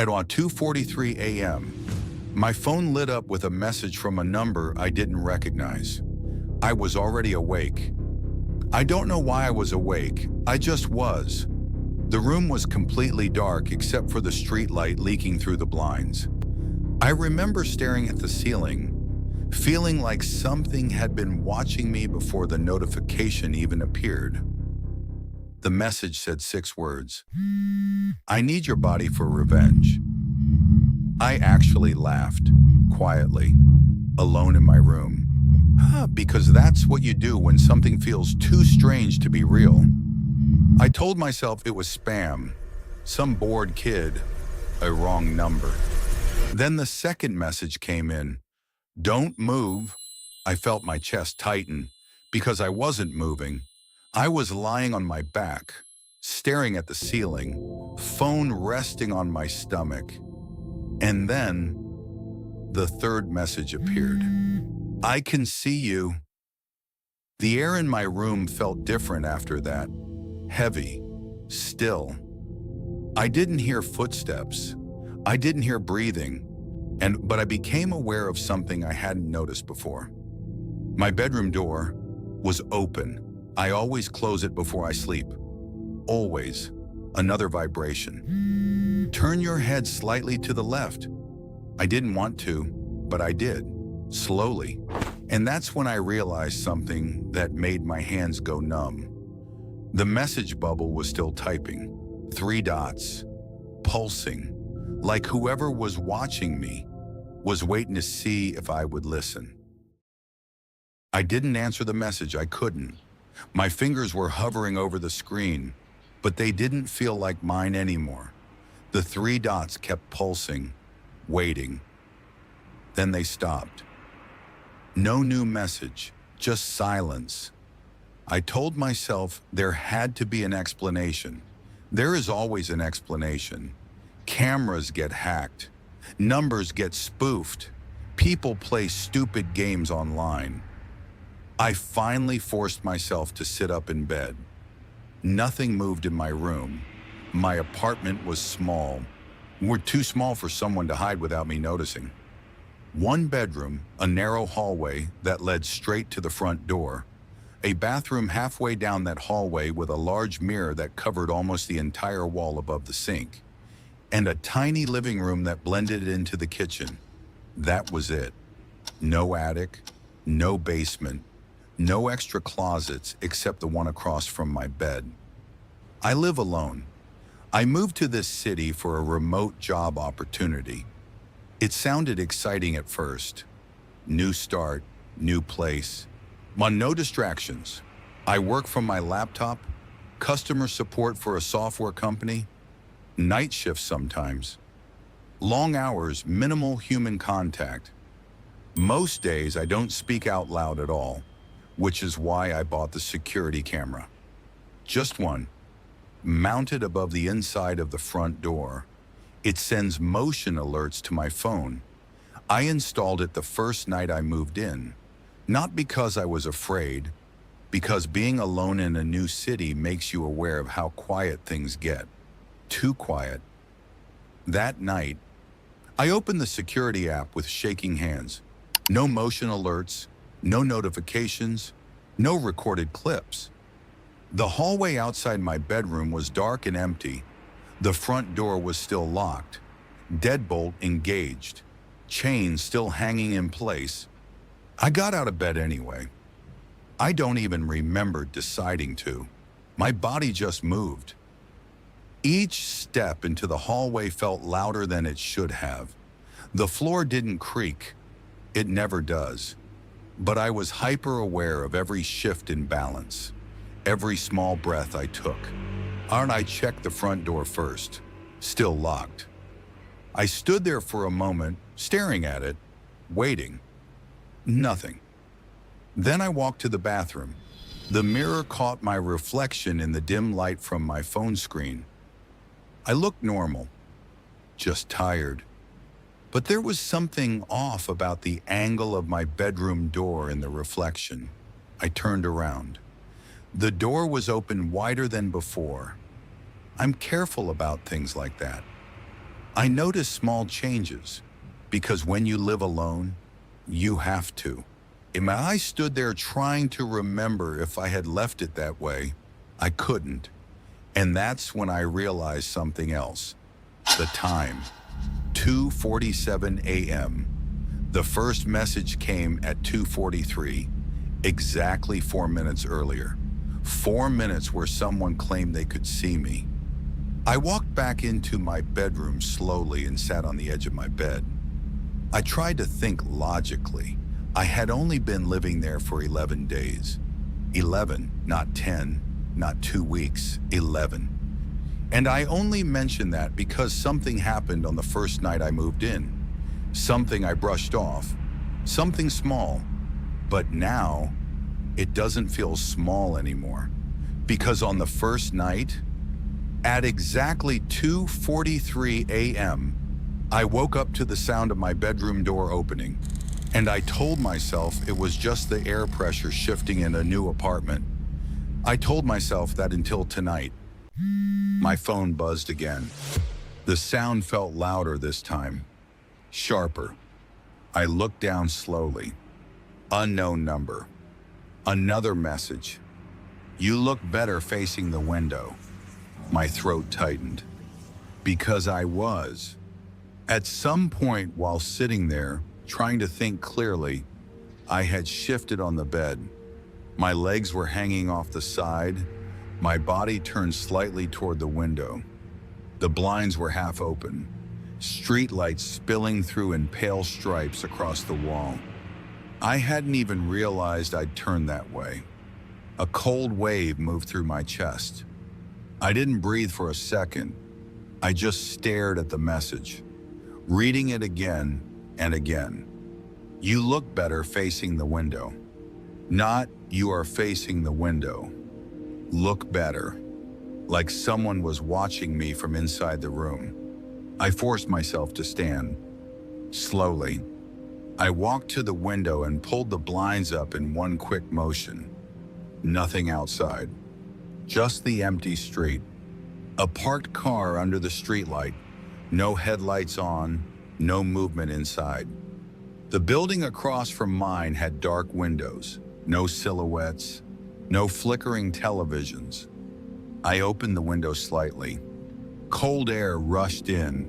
At 2:43 a.m., my phone lit up with a message from a number I didn't recognize. I was already awake. I don't know why I was awake, I just was. The room was completely dark except for the street light leaking through the blinds. I remember staring at the ceiling, feeling like something had been watching me before the notification even appeared. The message said 6 words. I need your body for revenge. I actually laughed, quietly, alone in my room. Because that's what you do when something feels too strange to be real. I told myself it was spam, some bored kid, a wrong number. Then the second message came in. Don't move. I felt my chest tighten because I wasn't moving. I was lying on my back, staring at the ceiling, phone resting on my stomach. And then the third message appeared. I can see you. The air in my room felt different after that. Heavy, still. I didn't hear footsteps. I didn't hear breathing. But I became aware of something I hadn't noticed before. My bedroom door was open. I always close it before I sleep. Always. Another vibration. Turn your head slightly to the left. I didn't want to, but I did. Slowly. And that's when I realized something that made my hands go numb. The message bubble was still typing. 3 dots. Pulsing. Like whoever was watching me was waiting to see if I would listen. I didn't answer the message. I couldn't. My fingers were hovering over the screen, but they didn't feel like mine anymore. The 3 dots kept pulsing, waiting. Then they stopped. No new message, just silence. I told myself there had to be an explanation. There is always an explanation. Cameras get hacked. Numbers get spoofed. People play stupid games online. I finally forced myself to sit up in bed. Nothing moved in my room. My apartment was small. Too small for someone to hide without me noticing. 1 bedroom, a narrow hallway that led straight to the front door. A bathroom halfway down that hallway with a large mirror that covered almost the entire wall above the sink. And a tiny living room that blended into the kitchen. That was it. No attic, no basement, no extra closets except the one across from my bed. I live alone. I moved to this city for a remote job opportunity. It sounded exciting at first. New start, new place. No distractions. I work from my laptop, customer support for a software company, night shifts sometimes. Long hours, minimal human contact. Most days I don't speak out loud at all, which is why I bought the security camera. Just one, mounted above the inside of the front door. It sends motion alerts to my phone. I installed it the first night I moved in, not because I was afraid, because being alone in a new city makes you aware of how quiet things get. Too quiet. That night, I opened the security app with shaking hands. No motion alerts, no notifications, no recorded clips. The hallway outside my bedroom was dark and empty. The front door was still locked, deadbolt engaged, chain still hanging in place. I got out of bed anyway. I don't even remember deciding to. My body just moved. Each step into the hallway felt louder than it should have. The floor didn't creak. It never does. But I was hyper-aware of every shift in balance, every small breath I took. I checked the front door first, still locked. I stood there for a moment, staring at it, waiting. Nothing. Then I walked to the bathroom. The mirror caught my reflection in the dim light from my phone screen. I looked normal, just tired. But there was something off about the angle of my bedroom door in the reflection. I turned around. The door was open wider than before. I'm careful about things like that. I noticed small changes because when you live alone, you have to. And I stood there trying to remember if I had left it that way. I couldn't. And that's when I realized something else. The time. 2:47 a.m. The first message came at 2:43, exactly 4 minutes earlier. 4 minutes where someone claimed they could see me. I walked back into my bedroom slowly and sat on the edge of my bed. I tried to think logically. I had only been living there for 11 days. 11, not 10, not 2 weeks, 11. And I only mention that because something happened on the first night I moved in. Something I brushed off. Something small. But now, it doesn't feel small anymore. Because on the first night, at exactly 2:43 a.m., I woke up to the sound of my bedroom door opening. And I told myself it was just the air pressure shifting in a new apartment. I told myself that until tonight. My phone buzzed again. The sound felt louder this time, sharper. I looked down slowly. Unknown number. Another message. You look better facing the window. My throat tightened. Because I was. At some point while sitting there, trying to think clearly, I had shifted on the bed. My legs were hanging off the side. My body turned slightly toward the window. The blinds were half open, street lights spilling through in pale stripes across the wall. I hadn't even realized I'd turned that way. A cold wave moved through my chest. I didn't breathe for a second. I just stared at the message, reading it again and again. You look better facing the window. Not you are facing the window. Look better. Like someone was watching me from inside the room. I forced myself to stand. Slowly, I walked to the window and pulled the blinds up in one quick motion. Nothing outside. Just the empty street. A parked car under the streetlight. No headlights on, no movement inside. The building across from mine had dark windows, no silhouettes, no flickering televisions. I opened the window slightly. Cold air rushed in.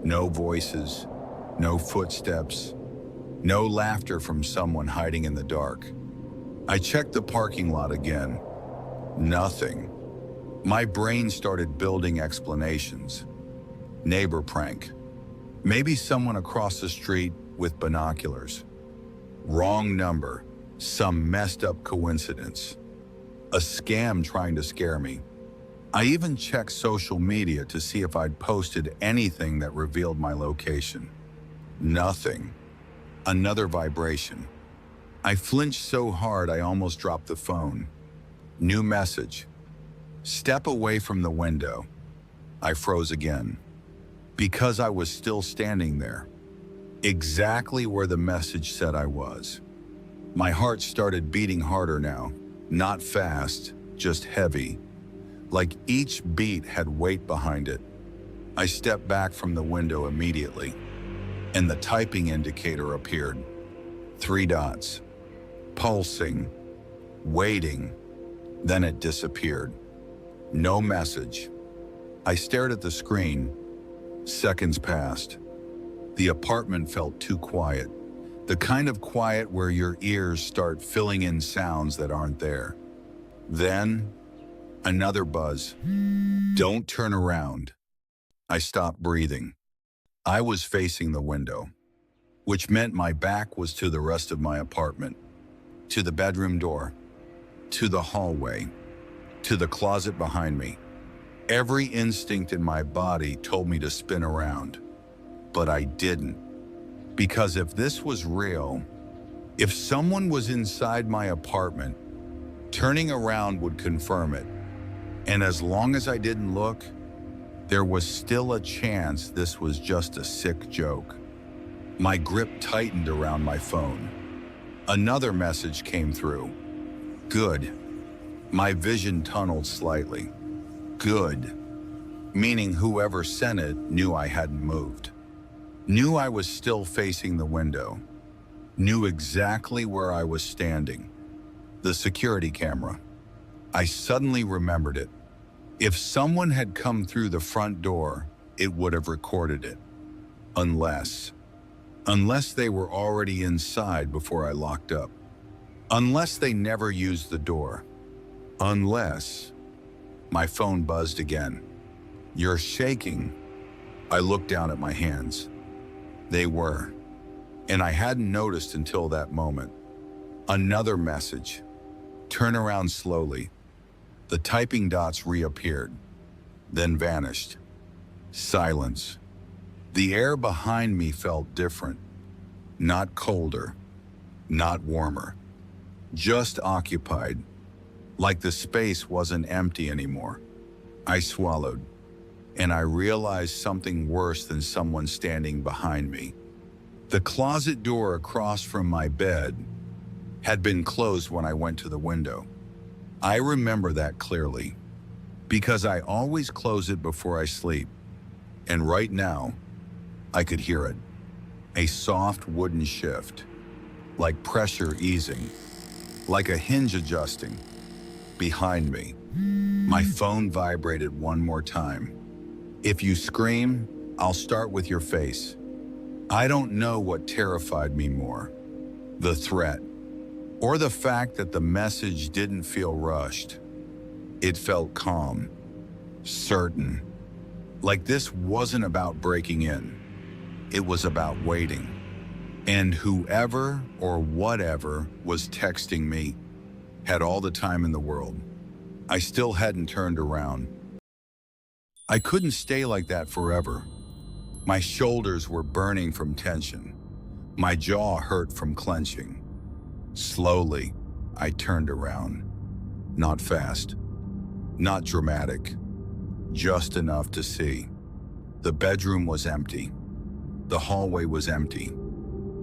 No voices, no footsteps, no laughter from someone hiding in the dark. I checked the parking lot again. Nothing. My brain started building explanations. Neighbor prank. Maybe someone across the street with binoculars. Wrong number. Some messed up coincidence. A scam trying to scare me. I even checked social media to see if I'd posted anything that revealed my location. Nothing. Another vibration. I flinched so hard I almost dropped the phone. New message. Step away from the window. I froze again. Because I was still standing there. Exactly where the message said I was. My heart started beating harder now. Not fast, just heavy. Like each beat had weight behind it. I stepped back from the window immediately, and the typing indicator appeared. 3 dots. Pulsing. Waiting. Then it disappeared. No message. I stared at the screen. Seconds passed. The apartment felt too quiet. The kind of quiet where your ears start filling in sounds that aren't there. Then, another buzz. Don't turn around. I stopped breathing. I was facing the window, which meant my back was to the rest of my apartment, to the bedroom door, to the hallway, to the closet behind me. Every instinct in my body told me to spin around, but I didn't. Because if this was real, if someone was inside my apartment, turning around would confirm it. And as long as I didn't look, there was still a chance this was just a sick joke. My grip tightened around my phone. Another message came through. Good. My vision tunneled slightly. Good. meaning whoever sent it knew I hadn't moved, knew I was still facing the window, knew exactly where I was standing. The security camera. I suddenly remembered it. If someone had come through the front door, it would have recorded it. Unless they were already inside before I locked up. Unless they never used the door. Unless... My phone buzzed again. "You're shaking." I looked down at my hands. They were. And I hadn't noticed until that moment. Another message. "Turn around slowly." The typing dots reappeared, then vanished. Silence. The air behind me felt different. Not colder, not warmer. Just occupied. Like the space wasn't empty anymore. I swallowed, and I realized something worse than someone standing behind me. The closet door across from my bed had been closed when I went to the window. I remember that clearly, because I always close it before I sleep. And right now, I could hear it. A soft wooden shift, like pressure easing, like a hinge adjusting. Behind me, my phone vibrated one more time. "If you scream, I'll start with your face." I don't know what terrified me more, the threat, or the fact that the message didn't feel rushed. It felt calm, certain, like this wasn't about breaking in. It was about waiting. And whoever or whatever was texting me had all the time in the world. I still hadn't turned around. I couldn't stay like that forever. My shoulders were burning from tension. My jaw hurt from clenching. Slowly, I turned around. Not fast, not dramatic, just enough to see. The bedroom was empty. The hallway was empty.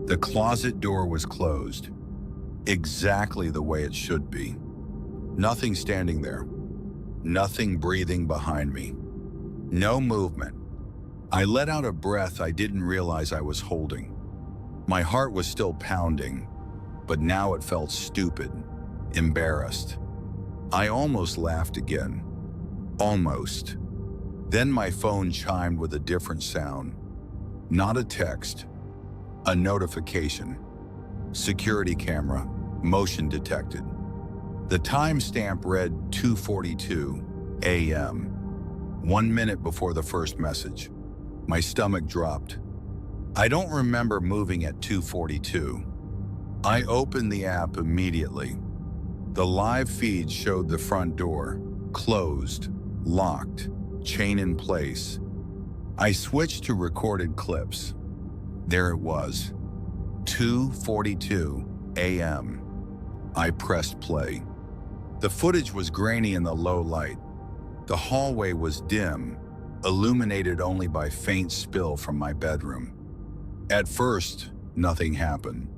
The closet door was closed, exactly the way it should be. Nothing standing there. Nothing breathing behind me. No movement. I let out a breath I didn't realize I was holding. My heart was still pounding, but now it felt stupid, embarrassed. I almost laughed again. Almost. Then my phone chimed with a different sound. Not a text, a notification. Security camera, motion detected. The timestamp read 2:42 a.m., 1 minute before the first message. My stomach dropped. I don't remember moving at 2:42. I opened the app immediately. The live feed showed the front door, closed, locked, chain in place. I switched to recorded clips. There it was, 2:42 a.m. I pressed play. The footage was grainy in the low light. The hallway was dim, illuminated only by faint spill from my bedroom. At first, nothing happened.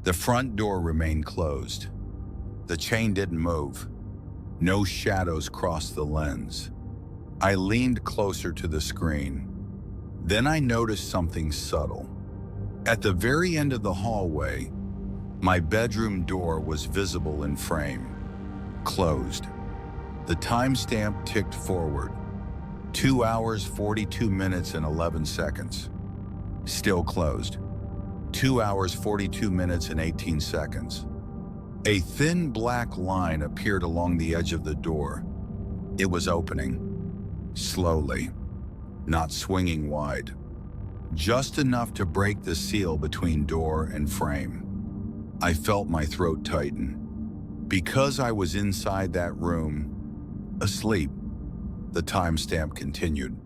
The front door remained closed. The chain didn't move. No shadows crossed the lens. I leaned closer to the screen. Then I noticed something subtle. At the very end of the hallway, my bedroom door was visible in frame, closed. The timestamp ticked forward, 2 hours, 42 minutes, and 11 seconds. Still closed, 2 hours, 42 minutes, and 18 seconds. A thin black line appeared along the edge of the door. It was opening, slowly, not swinging wide, just enough to break the seal between door and frame. I felt my throat tighten. Because I was inside that room, asleep, the timestamp continued.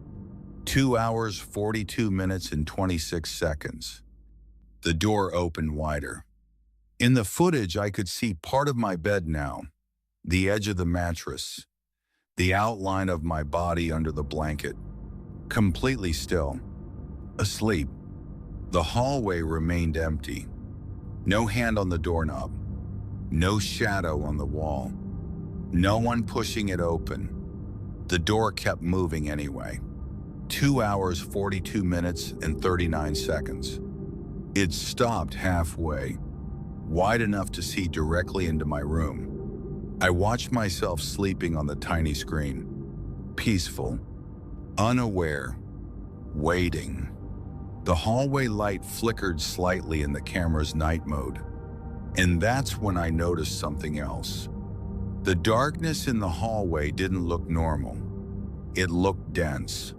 2 hours, 42 minutes, and 26 seconds. The door opened wider. In the footage, I could see part of my bed now, the edge of the mattress, the outline of my body under the blanket. Completely still, asleep. The hallway remained empty. No hand on the doorknob, no shadow on the wall, no one pushing it open. The door kept moving anyway. 2 hours, 42 minutes, and 39 seconds. It stopped halfway, wide enough to see directly into my room. I watched myself sleeping on the tiny screen, peaceful, unaware, waiting. The hallway light flickered slightly in the camera's night mode, and that's when I noticed something else. The darkness in the hallway didn't look normal. It looked dense,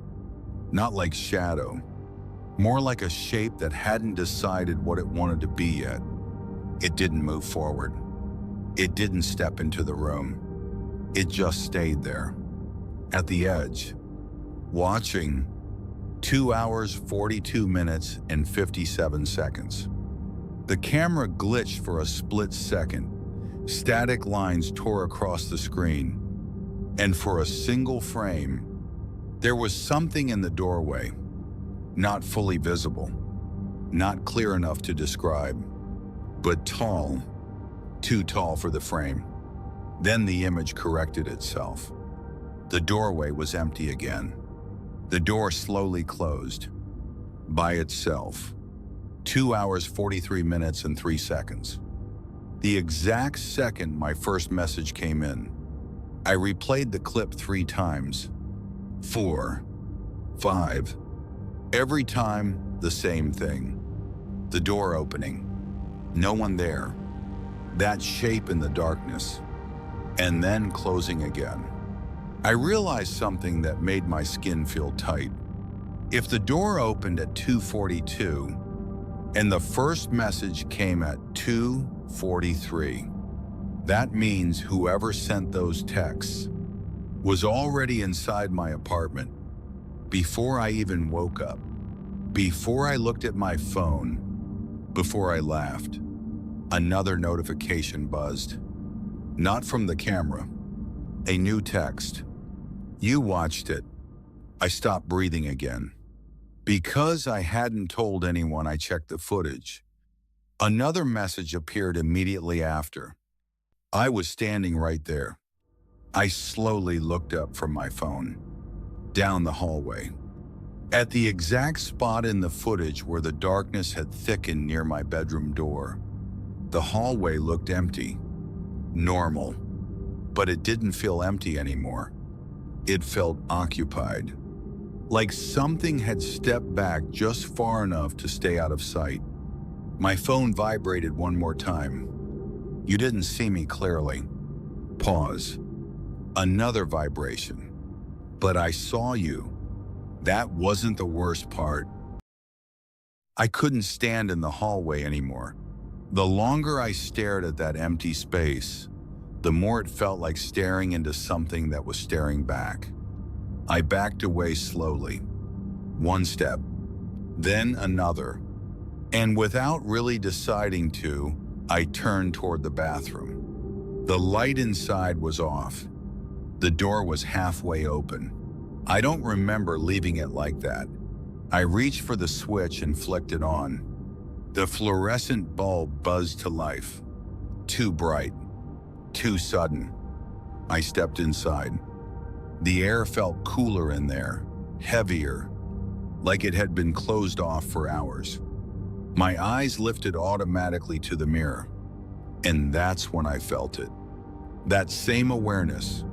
not like shadow, more like a shape that hadn't decided what it wanted to be yet. It didn't move forward. It didn't step into the room. It just stayed there, at the edge, watching. 2 hours, 42 minutes, and 57 seconds. The camera glitched for a split second. Static lines tore across the screen, and for a single frame, there was something in the doorway, not fully visible, not clear enough to describe, but tall, too tall for the frame. Then the image corrected itself. The doorway was empty again. The door slowly closed, by itself. 2 hours, 43 minutes, and 3 seconds. The exact second my first message came in, I replayed the clip 3 times. 4, 5. Every time, the same thing. The door opening. No one there. That shape in the darkness. And then closing again. I realized something that made my skin feel tight. If the door opened at 2:42 and the first message came at 2:43, that means whoever sent those texts was already inside my apartment before I even woke up, before I looked at my phone, before I laughed. Another notification buzzed. Not from the camera. A new text. You watched it. I stopped breathing again. Because I hadn't told anyone, I checked the footage. Another message appeared immediately after. I was standing right there. I slowly looked up from my phone, down the hallway. At the exact spot in the footage where the darkness had thickened near my bedroom door, the hallway looked empty, normal, but it didn't feel empty anymore. It felt occupied, like something had stepped back just far enough to stay out of sight. My phone vibrated one more time. You didn't see me clearly. Pause. Another vibration. But I saw you. That wasn't the worst part. I couldn't stand in the hallway anymore. The longer I stared at that empty space, the more it felt like staring into something that was staring back. I backed away slowly. One step, then another. And without really deciding to, I turned toward the bathroom. The light inside was off. The door was halfway open. I don't remember leaving it like that. I reached for the switch and flicked it on. The fluorescent bulb buzzed to life. Too bright. Too sudden. I stepped inside. The air felt cooler in there, heavier, like it had been closed off for hours. My eyes lifted automatically to the mirror, and that's when I felt it. That same awareness,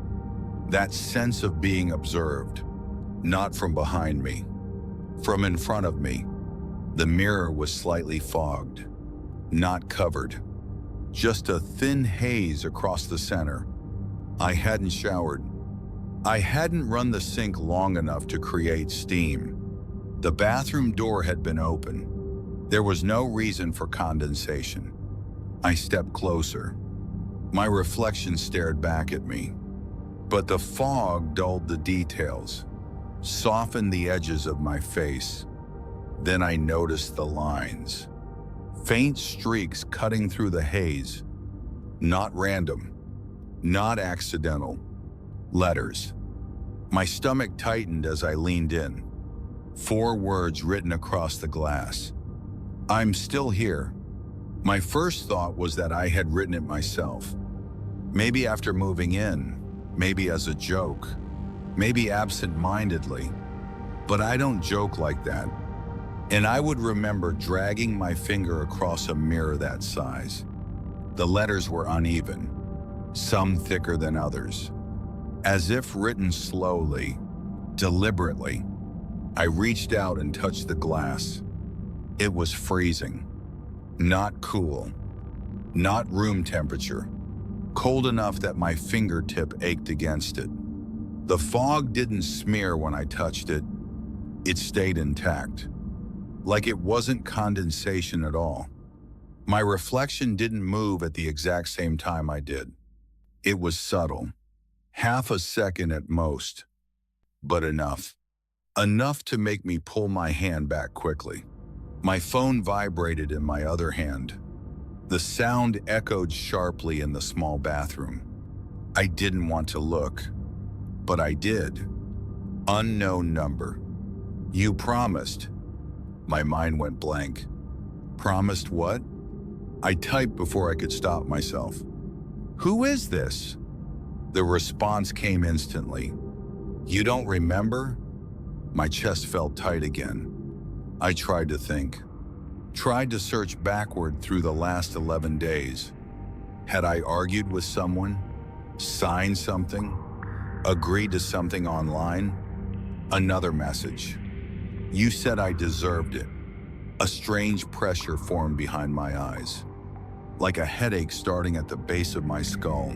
that sense of being observed, not from behind me, from in front of me. The mirror was slightly fogged, not covered. Just a thin haze across the center. I hadn't showered. I hadn't run the sink long enough to create steam. The bathroom door had been open. There was no reason for condensation. I stepped closer. My reflection stared back at me. But the fog dulled the details, softened the edges of my face. Then I noticed the lines. Faint streaks cutting through the haze. Not random, not accidental. Letters. My stomach tightened as I leaned in. 4 words written across the glass. I'm still here. My first thought was that I had written it myself. Maybe after moving in, maybe as a joke, maybe absent-mindedly, but I don't joke like that. And I would remember dragging my finger across a mirror that size. The letters were uneven, some thicker than others. As if written slowly, deliberately, I reached out and touched the glass. It was freezing. Not cool. Not room temperature. Cold enough that my fingertip ached against it. The fog didn't smear when I touched it. It stayed intact. Like it wasn't condensation at all. My reflection didn't move at the exact same time I did. It was subtle. Half a second at most. But enough. Enough to make me pull my hand back quickly. My phone vibrated in my other hand. The sound echoed sharply in the small bathroom. I didn't want to look, but I did. Unknown number. You promised. My mind went blank. Promised what? I typed before I could stop myself. Who is this? The response came instantly. You don't remember? My chest felt tight again. I tried to think. Tried to search backward through the last 11 days. Had I argued with someone? Signed something? Agreed to something online? Another message. You said I deserved it. A strange pressure formed behind my eyes, like a headache starting at the base of my skull.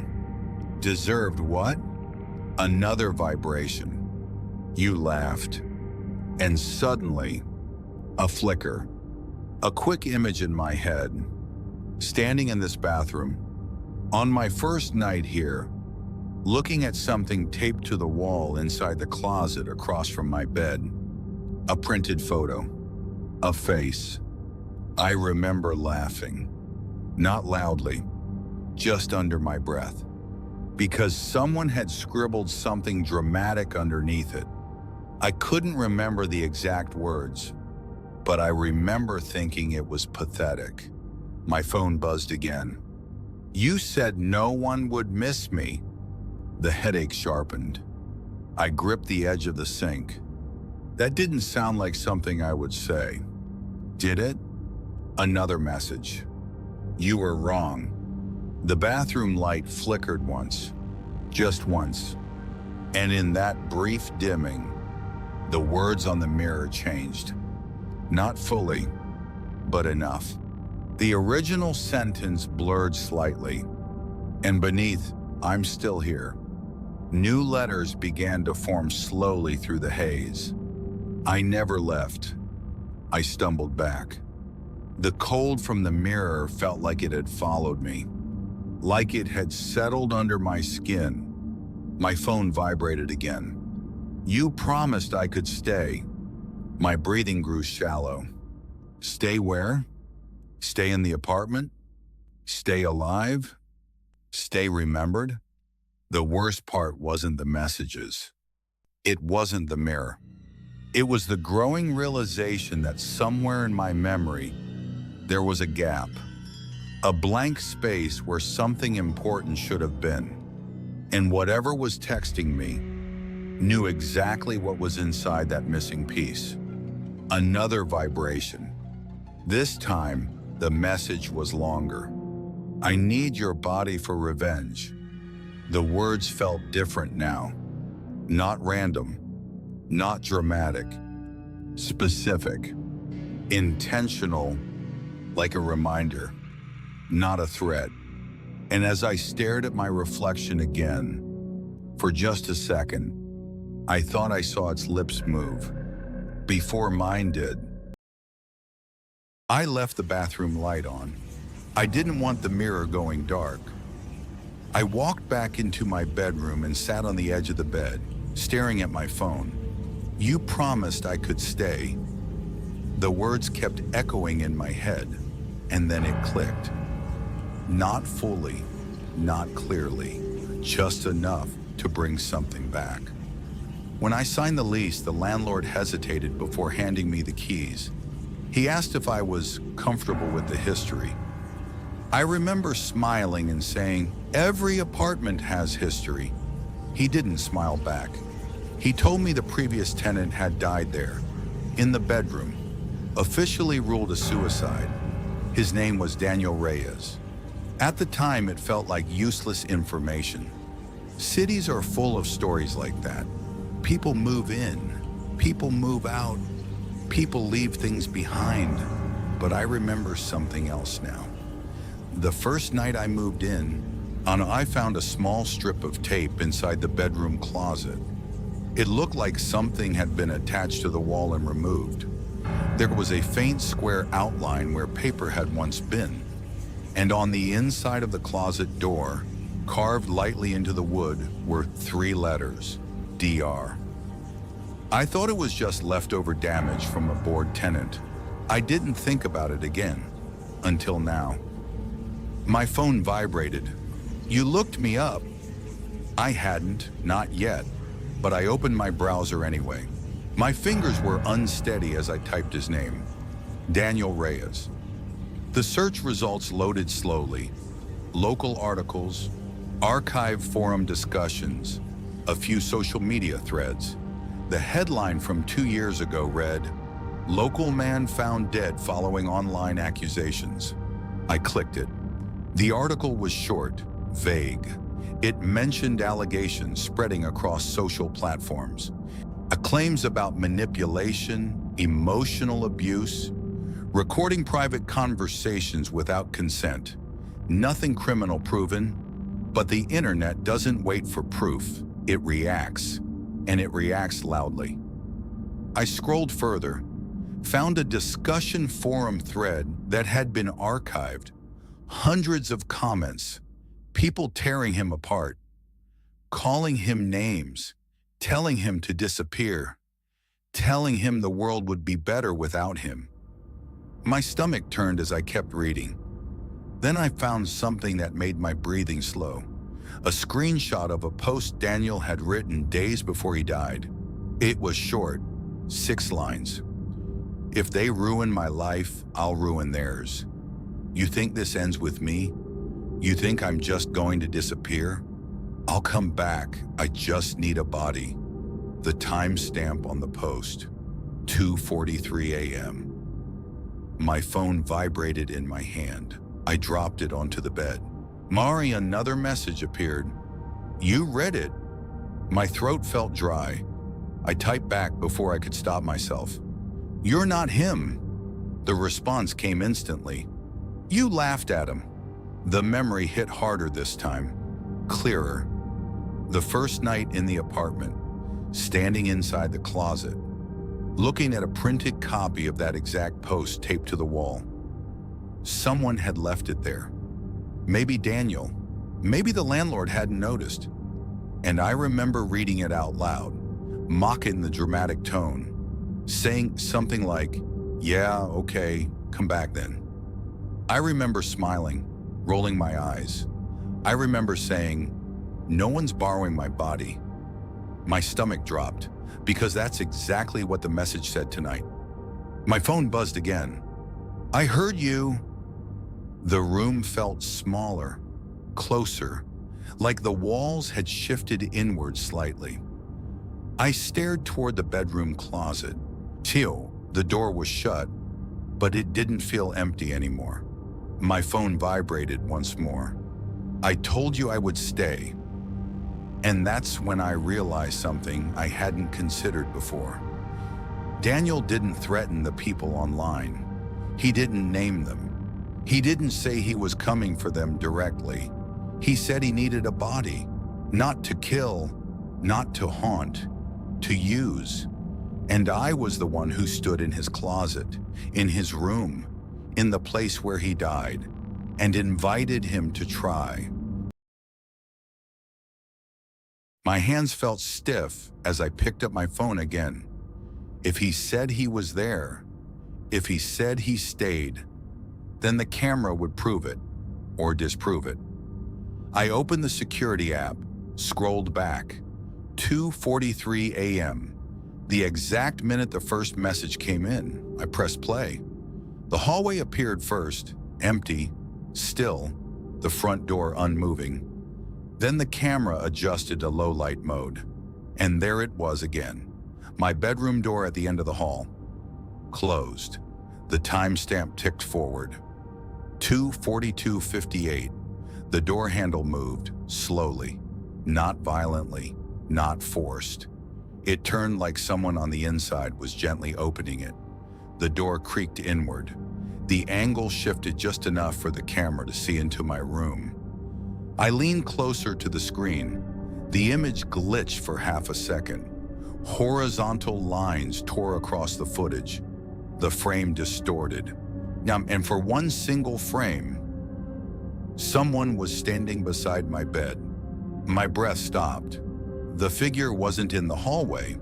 Deserved what? Another vibration. You laughed. And suddenly, a flicker. A quick image in my head. Standing in this bathroom, on my first night here, looking at something taped to the wall inside the closet across from my bed. A printed photo. A face. I remember laughing. Not loudly, just under my breath. Because someone had scribbled something dramatic underneath it. I couldn't remember the exact words, but I remember thinking it was pathetic. My phone buzzed again. You said no one would miss me. The headache sharpened. I gripped the edge of the sink. That didn't sound like something I would say. Did it? Another message. You were wrong. The bathroom light flickered once. Just once. And in that brief dimming, the words on the mirror changed. Not fully, but enough. The original sentence blurred slightly, and beneath, I'm still here. New letters began to form slowly through the haze. I never left. I stumbled back. The cold from the mirror felt like it had followed me, like it had settled under my skin. My phone vibrated again. You promised I could stay. My breathing grew shallow. Stay where? Stay in the apartment? Stay alive? Stay remembered? The worst part wasn't the messages. It wasn't the mirror. It was the growing realization that somewhere in my memory, there was a gap. A blank space where something important should have been. And whatever was texting me knew exactly what was inside that missing piece. Another vibration. This time, the message was longer. I need your body for revenge. The words felt different now. Not random. Not dramatic. Specific. Intentional, like a reminder. Not a threat. And as I stared at my reflection again, for just a second, I thought I saw its lips move. Before mine did. I left the bathroom light on. I didn't want the mirror going dark. I walked back into my bedroom and sat on the edge of the bed, staring at my phone. You promised I could stay. The words kept echoing in my head, and then it clicked. Not fully, not clearly, just enough to bring something back. When I signed the lease, the landlord hesitated before handing me the keys. He asked if I was comfortable with the history. I remember smiling and saying, every apartment has history. He didn't smile back. He told me the previous tenant had died there, in the bedroom, officially ruled a suicide. His name was Daniel Reyes. At the time, it felt like useless information. Cities are full of stories like that. People move in, people move out, people leave things behind. But I remember something else now. The first night I moved in, I found a small strip of tape inside the bedroom closet. It looked like something had been attached to the wall and removed. There was a faint square outline where paper had once been. And on the inside of the closet door, carved lightly into the wood, were 3 letters, DR. I thought it was just leftover damage from a bored tenant. I didn't think about it again, until now. My phone vibrated. "You looked me up." I hadn't, not yet, but I opened my browser anyway. My fingers were unsteady as I typed his name, Daniel Reyes. The search results loaded slowly. Local articles, archive forum discussions, a few social media threads. The headline from 2 years ago read, "Local man found dead following online accusations." I clicked it. The article was short, vague. It mentioned allegations spreading across social platforms. Claims about manipulation, emotional abuse, recording private conversations without consent. Nothing criminal proven, but the internet doesn't wait for proof. It reacts, and it reacts loudly. I scrolled further, found a discussion forum thread that had been archived. Hundreds of comments, people tearing him apart, calling him names, telling him to disappear, telling him the world would be better without him. My stomach turned as I kept reading. Then I found something that made my breathing slow. A screenshot of a post Daniel had written days before he died. It was short, 6 lines. "If they ruin my life, I'll ruin theirs. You think this ends with me? You think I'm just going to disappear? I'll come back. I just need a body." The timestamp on the post, 2:43 a.m. My phone vibrated in my hand. I dropped it onto the bed. "Mari," another message appeared. "You read it." My throat felt dry. I typed back before I could stop myself. "You're not him." The response came instantly. "You laughed at him." The memory hit harder this time, clearer. The first night in the apartment, standing inside the closet, looking at a printed copy of that exact post taped to the wall. Someone had left it there. Maybe Daniel. Maybe the landlord hadn't noticed. And I remember reading it out loud, mocking the dramatic tone, saying something like, "Yeah, okay, come back then." I remember smiling, rolling my eyes. I remember saying, "No one's borrowing my body." My stomach dropped, because that's exactly what the message said tonight. My phone buzzed again. "I heard you." The room felt smaller, closer, like the walls had shifted inward slightly. I stared toward the bedroom closet. The door was shut, but it didn't feel empty anymore. My phone vibrated once more. "I told you I would stay." And that's when I realized something I hadn't considered before. Daniel didn't threaten the people online. He didn't name them. He didn't say he was coming for them directly. He said he needed a body, not to kill, not to haunt, to use. And I was the one who stood in his closet, in his room, in the place where he died, and invited him to try. My hands felt stiff as I picked up my phone again. If he said he was there, if he said he stayed, then the camera would prove it, or disprove it. I opened the security app, scrolled back. 2:43 a.m. The exact minute the first message came in, I pressed play. The hallway appeared first, empty, still, the front door unmoving. Then the camera adjusted to low light mode. And there it was again. My bedroom door at the end of the hall. Closed. The timestamp ticked forward. 2:42:58. The door handle moved, slowly. Not violently, not forced. It turned like someone on the inside was gently opening it. The door creaked inward. The angle shifted just enough for the camera to see into my room. I leaned closer to the screen. The image glitched for half a second. Horizontal lines tore across the footage. The frame distorted. And for one single frame, someone was standing beside my bed. My breath stopped. The figure wasn't in the hallway.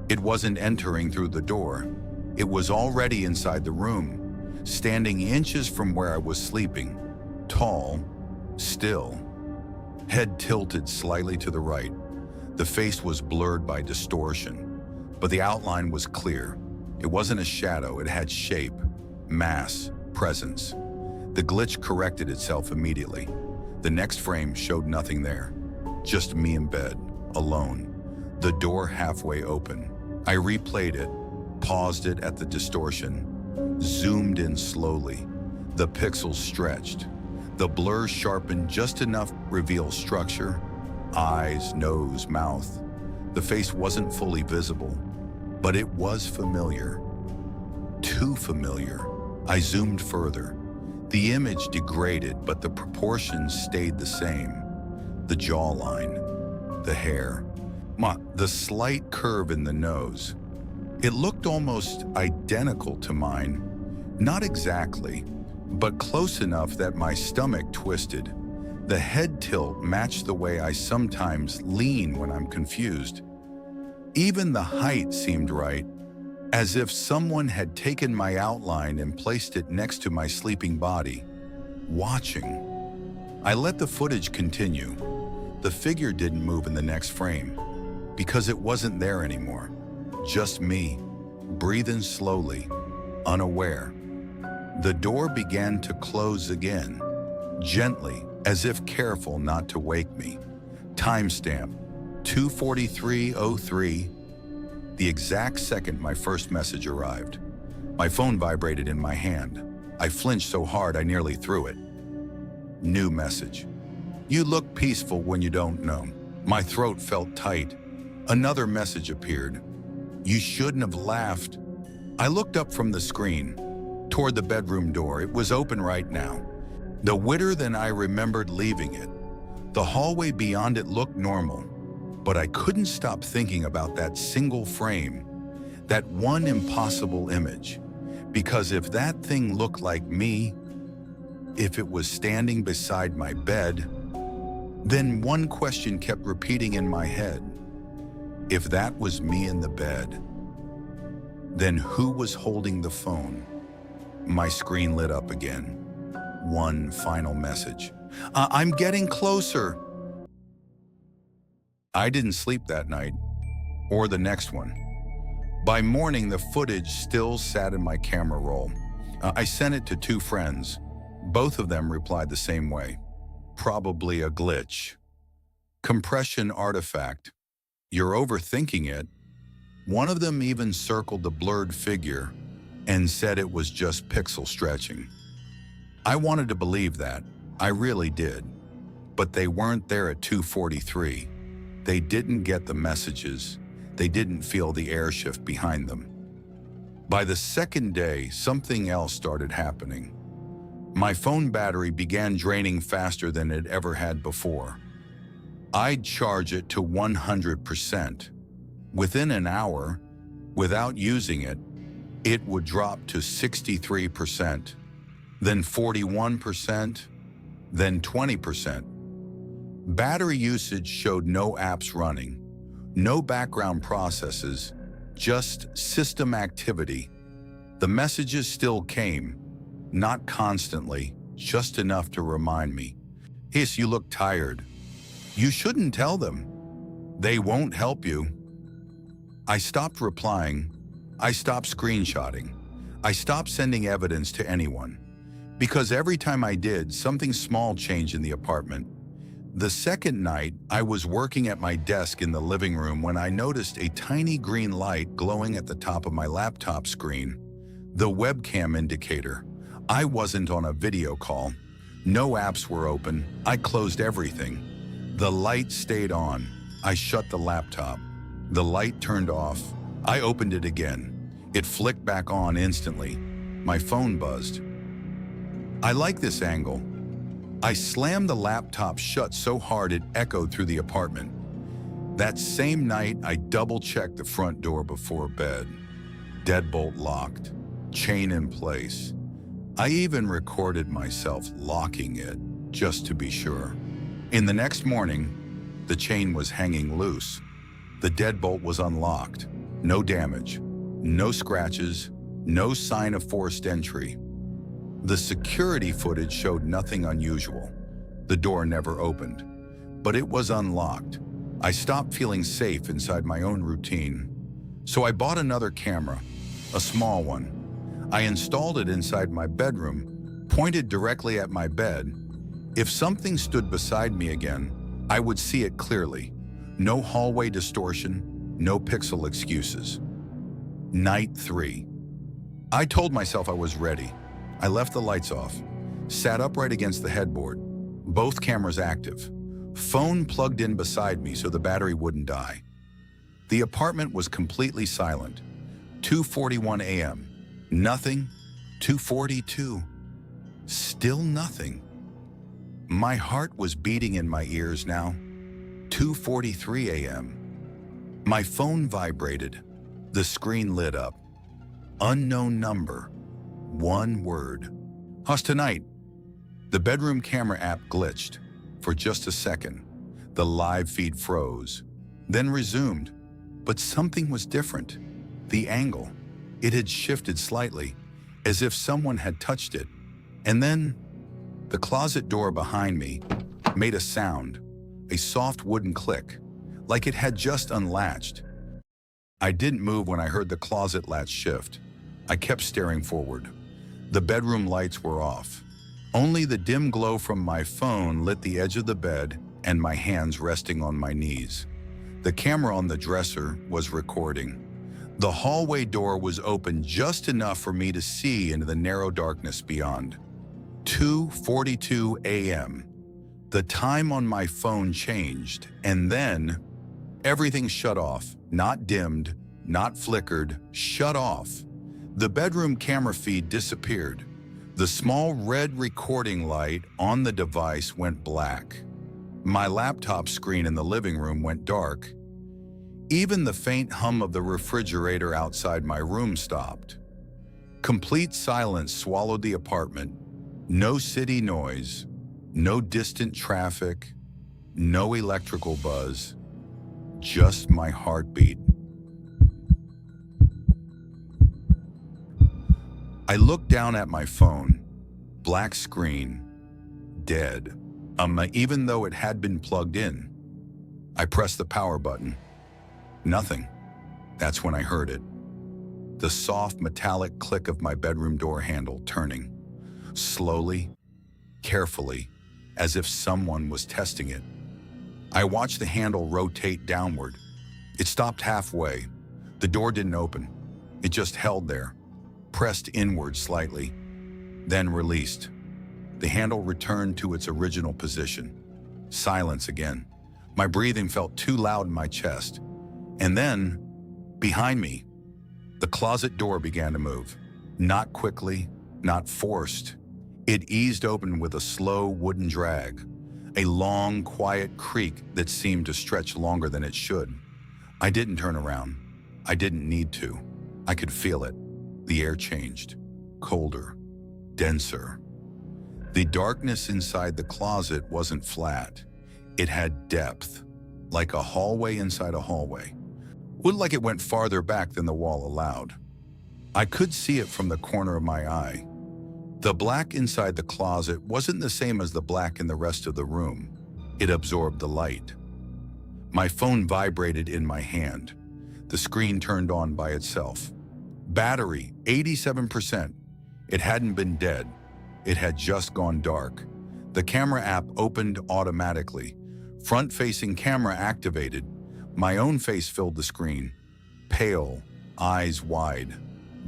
It wasn't entering through the door. It was already inside the room, standing inches from where I was sleeping. Tall, still, head tilted slightly to the right. The face was blurred by distortion, but the outline was clear. It wasn't a shadow, it had shape, mass, presence. The glitch corrected itself immediately. The next frame showed nothing there. Just me in bed, alone. The door halfway open. I replayed it, paused it at the distortion, zoomed in slowly. The pixels stretched. The blur sharpened just enough to reveal structure. Eyes, nose, mouth. The face wasn't fully visible, but it was familiar. Too familiar. I zoomed further. The image degraded, but the proportions stayed the same. The jawline, the hair, the slight curve in the nose. It looked almost identical to mine. Not exactly, but close enough that my stomach twisted. The head tilt matched the way I sometimes lean when I'm confused. Even the height seemed right, as if someone had taken my outline and placed it next to my sleeping body, watching. I let the footage continue. The figure didn't move in the next frame, because it wasn't there anymore. Just me, breathing slowly, unaware. The door began to close again, gently, as if careful not to wake me. Timestamp, 2:43:03. The exact second my first message arrived. My phone vibrated in my hand. I flinched so hard I nearly threw it. New message. You look peaceful when you don't know. My throat felt tight. Another message appeared. You shouldn't have laughed. I looked up from the screen, toward the bedroom door. It was open right now. The wider than I remembered leaving it. The hallway beyond it looked normal, but I couldn't stop thinking about that single frame, that one impossible image. Because if that thing looked like me, if it was standing beside my bed, then one question kept repeating in my head. If that was me in the bed, then who was holding the phone? My screen lit up again. One final message. I'm getting closer. I didn't sleep that night, or the next one. By morning, the footage still sat in my camera roll. I sent it to 2 friends. Both of them replied the same way. Probably a glitch. Compression artifact. You're overthinking it. One of them even circled the blurred figure and said it was just pixel stretching. I wanted to believe that. I really did. But they weren't there at 2:43. They didn't get the messages. They didn't feel the air shift behind them. By the second day, something else started happening. My phone battery began draining faster than it ever had before. I'd charge it to 100%. Within an hour, without using it, it would drop to 63%, then 41%, then 20%. Battery usage showed no apps running, no background processes, just system activity. The messages still came, not constantly, just enough to remind me. Hiss, you look tired. You shouldn't tell them. They won't help you. I stopped replying. I stopped screenshotting. I stopped sending evidence to anyone. Because every time I did, something small changed in the apartment. The second night, I was working at my desk in the living room when I noticed a tiny green light glowing at the top of my laptop screen. The webcam indicator. I wasn't on a video call. No apps were open. I closed everything. The light stayed on. I shut the laptop. The light turned off. I opened it again. It flicked back on instantly. My phone buzzed. I like this angle. I slammed the laptop shut so hard it echoed through the apartment. That same night, I double-checked the front door before bed. Deadbolt locked, chain in place. I even recorded myself locking it, just to be sure. In the next morning, the chain was hanging loose. The deadbolt was unlocked. No damage, no scratches, no sign of forced entry. The security footage showed nothing unusual. The door never opened, but it was unlocked. I stopped feeling safe inside my own routine. So I bought another camera, a small one. I installed it inside my bedroom, pointed directly at my bed. If something stood beside me again, I would see it clearly. No hallway distortion, no pixel excuses. Night 3. I told myself I was ready. I left the lights off, sat upright against the headboard, both cameras active, phone plugged in beside me so the battery wouldn't die. The apartment was completely silent. 2:41 a.m. Nothing. 2:42. Still nothing. My heart was beating in my ears now. 2:43 a.m. My phone vibrated. The screen lit up. Unknown number. One word. "How's tonight?" The bedroom camera app glitched. For just a second, the live feed froze, then resumed. But something was different. The angle. It had shifted slightly, as if someone had touched it. And then, the closet door behind me made a sound, a soft wooden click, like it had just unlatched. I didn't move when I heard the closet latch shift. I kept staring forward. The bedroom lights were off. Only the dim glow from my phone lit the edge of the bed and my hands resting on my knees. The camera on the dresser was recording. The hallway door was open just enough for me to see into the narrow darkness beyond. 2:42 a.m. The time on my phone changed, and then everything shut off, not dimmed, not flickered, shut off. The bedroom camera feed disappeared. The small red recording light on the device went black. My laptop screen in the living room went dark. Even the faint hum of the refrigerator outside my room stopped. Complete silence swallowed the apartment. No city noise, no distant traffic, no electrical buzz, just my heartbeat. I looked down at my phone. Black screen. Dead. Even though it had been plugged in. I pressed the power button. Nothing. That's when I heard it. The soft metallic click of my bedroom door handle turning. Slowly, carefully, as if someone was testing it. I watched the handle rotate downward. It stopped halfway. The door didn't open. It just held there, pressed inward slightly, then released. The handle returned to its original position. Silence again. My breathing felt too loud in my chest. And then, behind me, the closet door began to move. Not quickly, not forced. It eased open with a slow wooden drag, a long, quiet creak that seemed to stretch longer than it should. I didn't turn around. I didn't need to. I could feel it. The air changed. Colder. Denser. The darkness inside the closet wasn't flat. It had depth, like a hallway inside a hallway. Looked like it went farther back than the wall allowed. I could see it from the corner of my eye. The black inside the closet wasn't the same as the black in the rest of the room. It absorbed the light. My phone vibrated in my hand. The screen turned on by itself. Battery, 87%. It hadn't been dead. It had just gone dark. The camera app opened automatically. Front-facing camera activated. My own face filled the screen. Pale, eyes wide,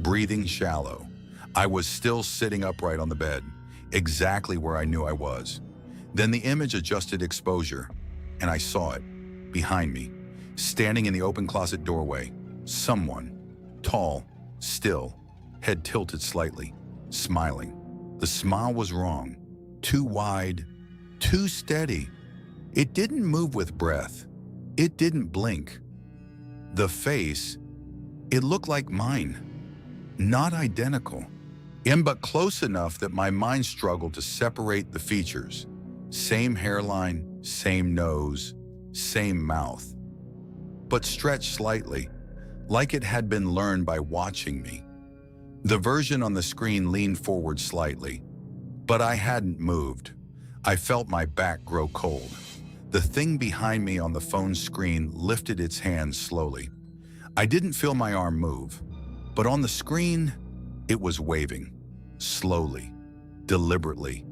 breathing shallow. I was still sitting upright on the bed, exactly where I knew I was. Then the image adjusted exposure, and I saw it, behind me, standing in the open closet doorway. Someone, tall, still, head tilted slightly, smiling. The smile was wrong. Too wide, too steady. It didn't move with breath. It didn't blink. The face, it looked like mine. Not identical, but close enough that my mind struggled to separate the features. Same hairline, same nose, same mouth. But stretched slightly, like it had been learned by watching me. The version on the screen leaned forward slightly, but I hadn't moved. I felt my back grow cold. The thing behind me on the phone screen lifted its hand slowly. I didn't feel my arm move, but on the screen, it was waving, slowly, deliberately.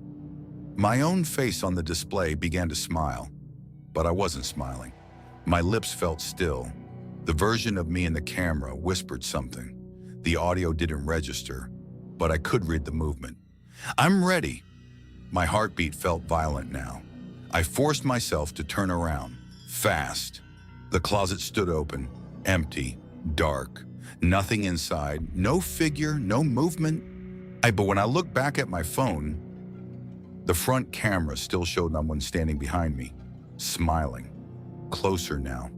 My own face on the display began to smile, but I wasn't smiling. My lips felt still. The version of me in the camera whispered something. The audio didn't register, but I could read the movement. "I'm ready." My heartbeat felt violent now. I forced myself to turn around, fast. The closet stood open, empty, dark, nothing inside, no figure, no movement. But when I looked back at my phone, the front camera still showed someone standing behind me, smiling, closer now.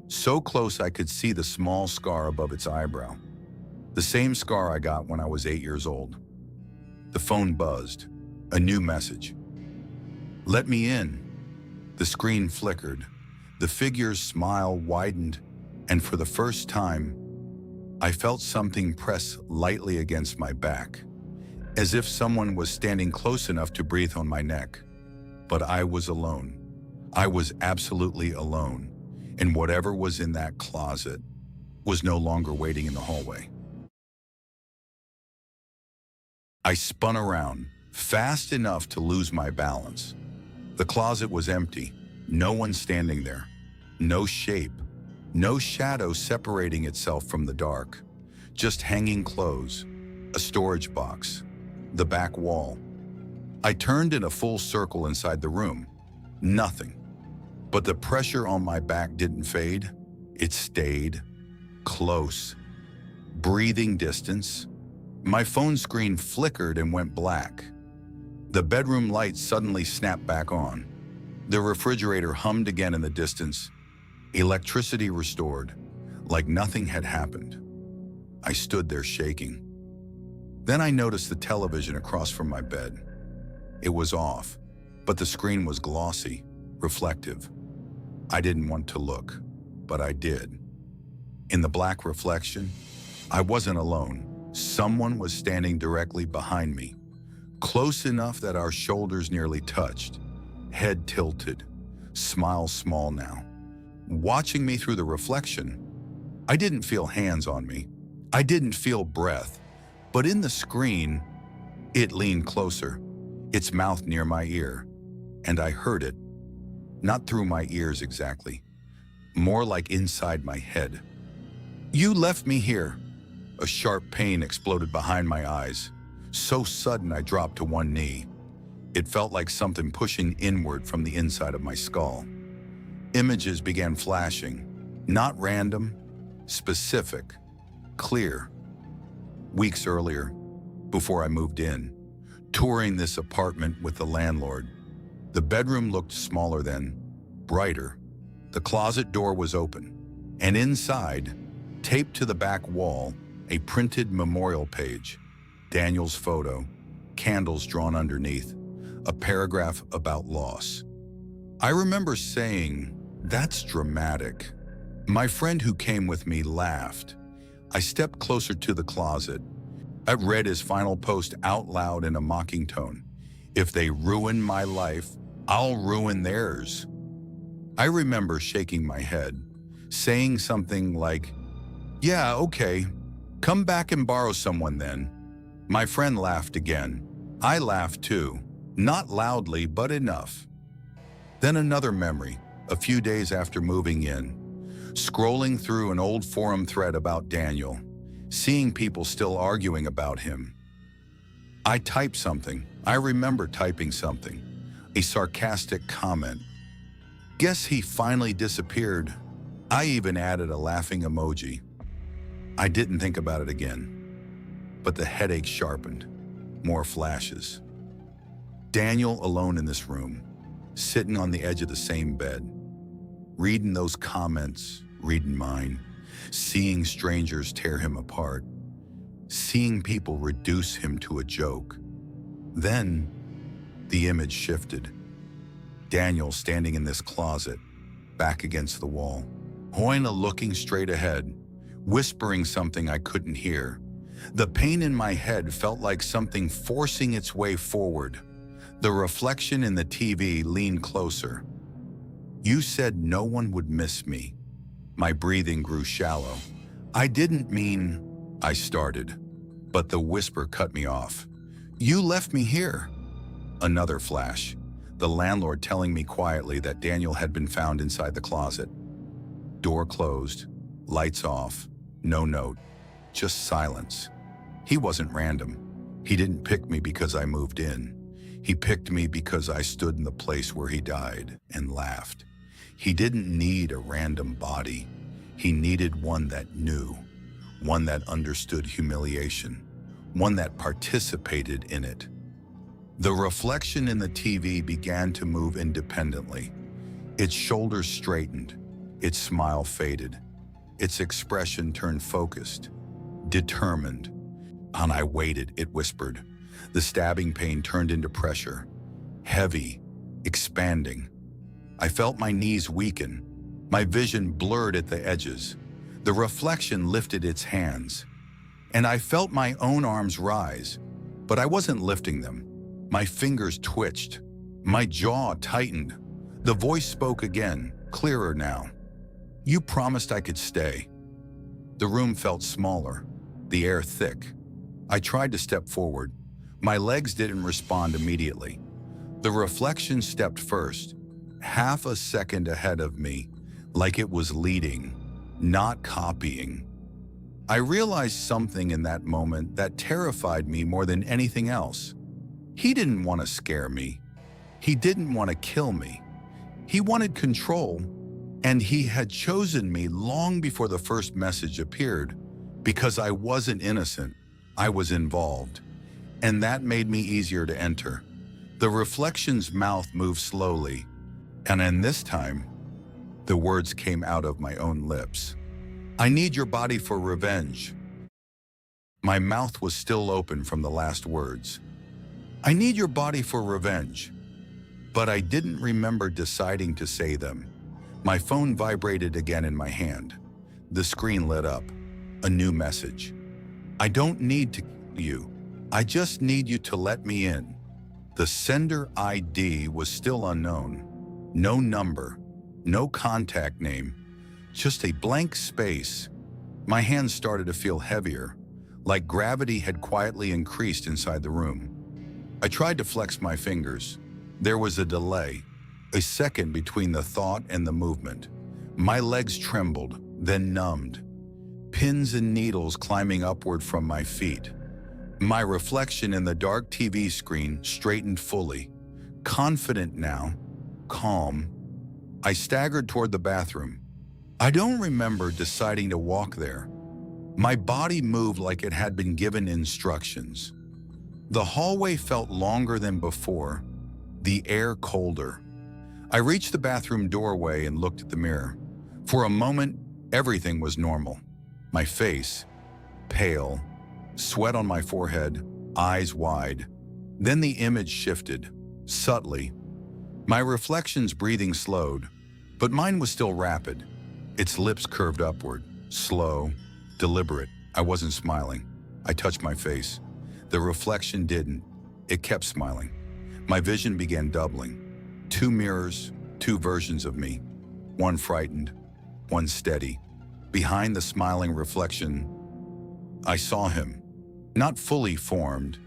So close I could see the small scar above its eyebrow. The same scar I got when I was 8 years old. The phone buzzed, a new message. "Let me in." The screen flickered. The figure's smile widened, and for the first time, I felt something press lightly against my back, as if someone was standing close enough to breathe on my neck. But I was alone. I was absolutely alone, and whatever was in that closet was no longer waiting in the hallway. I spun around, fast enough to lose my balance. The closet was empty, no one standing there, no shape, no shadow separating itself from the dark, just hanging clothes, a storage box, the back wall. I turned in a full circle inside the room, nothing. But the pressure on my back didn't fade, it stayed, close, breathing distance. My phone screen flickered and went black. The bedroom lights suddenly snapped back on. The refrigerator hummed again in the distance. Electricity restored, like nothing had happened. I stood there shaking. Then I noticed the television across from my bed. It was off, but the screen was glossy, reflective. I didn't want to look, but I did. In the black reflection, I wasn't alone. Someone was standing directly behind me, close enough that our shoulders nearly touched, head tilted, smile small now. Watching me through the reflection, I didn't feel hands on me. I didn't feel breath, but in the screen, it leaned closer, its mouth near my ear, and I heard it, not through my ears exactly, more like inside my head. "You left me here." A sharp pain exploded behind my eyes. So sudden I dropped to one knee. It felt like something pushing inward from the inside of my skull. Images began flashing, not random, specific, clear. Weeks earlier, before I moved in, touring this apartment with the landlord. The bedroom looked smaller then, brighter. The closet door was open, and inside, taped to the back wall, a printed memorial page, Daniel's photo, candles drawn underneath, a paragraph about loss. I remember saying, "That's dramatic." My friend who came with me laughed. I stepped closer to the closet. I read his final post out loud in a mocking tone. "If they ruin my life, I'll ruin theirs." I remember shaking my head, saying something like, "Yeah, okay, come back and borrow someone then." My friend laughed again. I laughed too, not loudly, but enough. Then another memory, a few days after moving in, scrolling through an old forum thread about Daniel, seeing people still arguing about him. I typed something. I remember typing something, a sarcastic comment. Guess he finally disappeared. I even added a laughing emoji. I didn't think about it again, but the headache sharpened. More flashes. Daniel alone in this room, sitting on the edge of the same bed, reading those comments, reading mine, seeing strangers tear him apart, seeing people reduce him to a joke. Then the image shifted. Daniel standing in this closet, back against the wall. Hoyna looking straight ahead, whispering something I couldn't hear. The pain in my head felt like something forcing its way forward. The reflection in the TV leaned closer. You said no one would miss me. My breathing grew shallow. I didn't mean, I started, but the whisper cut me off. You left me here. Another flash. The landlord telling me quietly that Daniel had been found inside the closet. Door closed, lights off, no note, just silence. He wasn't random. He didn't pick me because I moved in. He picked me because I stood in the place where he died and laughed. He didn't need a random body. He needed one that knew, one that understood humiliation, one that participated in it. The reflection in the TV began to move independently. Its shoulders straightened, its smile faded, its expression turned focused, determined. And I waited, it whispered. The stabbing pain turned into pressure, heavy, expanding. I felt my knees weaken, my vision blurred at the edges. The reflection lifted its hands, and I felt my own arms rise, but I wasn't lifting them. My fingers twitched, my jaw tightened. The voice spoke again, clearer now. You promised I could stay. The room felt smaller, the air thick. I tried to step forward. My legs didn't respond immediately. The reflection stepped first, half a second ahead of me, like it was leading, not copying. I realized something in that moment that terrified me more than anything else. He didn't want to scare me. He didn't want to kill me. He wanted control, and he had chosen me long before the first message appeared because I wasn't innocent. I was involved, and that made me easier to enter. The reflection's mouth moved slowly, and in this time, the words came out of my own lips. I need your body for revenge. My mouth was still open from the last words. I need your body for revenge. But I didn't remember deciding to say them. My phone vibrated again in my hand. The screen lit up. A new message. I don't need to kill you. I just need you to let me in. The sender ID was still unknown. No number, no contact name, just a blank space. My hands started to feel heavier, like gravity had quietly increased inside the room. I tried to flex my fingers. There was a delay, a second between the thought and the movement. My legs trembled, then numbed. Pins and needles climbing upward from my feet. My reflection in the dark TV screen straightened fully. Confident now, calm. I staggered toward the bathroom. I don't remember deciding to walk there. My body moved like it had been given instructions. The hallway felt longer than before, the air colder. I reached the bathroom doorway and looked at the mirror. For a moment, everything was normal. My face, pale, sweat on my forehead, eyes wide. Then the image shifted, subtly. My reflection's breathing slowed, but mine was still rapid. Its lips curved upward, slow, deliberate. I wasn't smiling. I touched my face. The reflection didn't. It kept smiling. My vision began doubling. 2 mirrors, 2 versions of me. One frightened, one steady. Behind the smiling reflection, I saw him. Not fully formed,